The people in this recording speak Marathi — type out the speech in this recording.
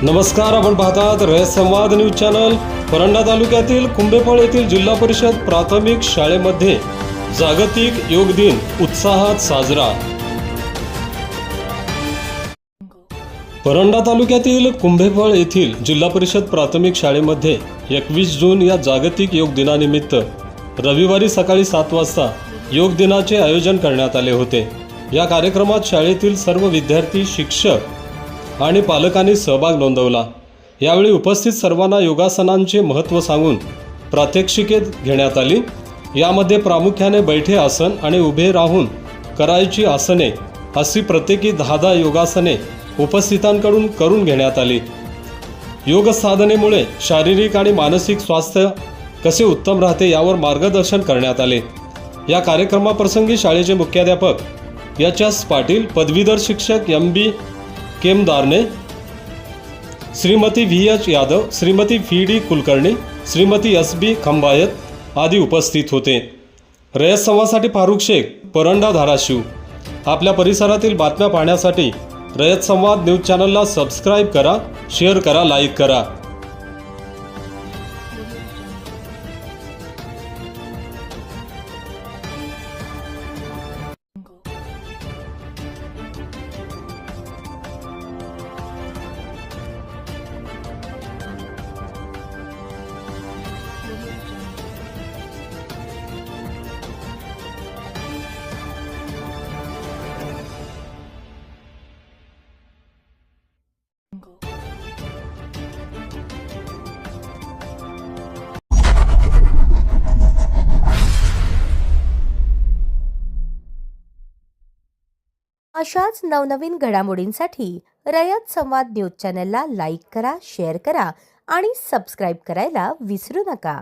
नमस्कार, आपण पाहतात रयत संवाद न्यूज चॅनल। परंडा तालुक्यातील कुंभेफळ येथील जिल्हा परिषद प्राथमिक शाळेमध्ये जागतिक योग दिन उत्साहात साजरा। परंडा तालुक्यातील कुंभेफळ येथील जिल्हा परिषद प्राथमिक शाळेमध्ये 21 जून या जागतिक योग दिनानिमित्त रविवारी सकाळी 7 वाजता योग दिनाचे आयोजन करण्यात आले होते। या कार्यक्रमात शाळेतील सर्व विद्यार्थी, शिक्षक आणि पालकांनी सहभाग नोंदवला। यावेळी उपस्थित सर्वांना योगासनांचे महत्त्व सांगून प्रात्यक्षिके घेण्यात आली। यामध्ये प्रामुख्याने बैठे आसन आणि उभे राहून करायची आसने अशी प्रत्येकी 10 योगासने उपस्थितांकडून करून घेण्यात आली। योग साधनेमुळे शारीरिक आणि मानसिक स्वास्थ्य कसे उत्तम राहते यावर मार्गदर्शन करण्यात आले। या कार्यक्रमाप्रसंगी शाळेचे मुख्याध्यापक एच.एस. पाटील, पदवीधर शिक्षक एम.बी. केमदारने, श्रीमती व्ही.एच. यादव, श्रीमती व्ही.डी. कुलकर्णी, श्रीमती एस.बी. खंबायत आदी उपस्थित होते। रयत संवादसाठी फारुख शेख, परंडा, धाराशिव। आपल्या परिसरातील बातम्या पाहण्यासाठी रयत संवाद न्यूज चॅनलला सबस्क्राईब करा, शेअर करा, लाईक करा। अशाच नवनवीन घडामोडींसाठी रयत संवाद न्यूज चॅनलला लाईक करा, शेअर करा आणि सबस्क्राईब करायला विसरू नका।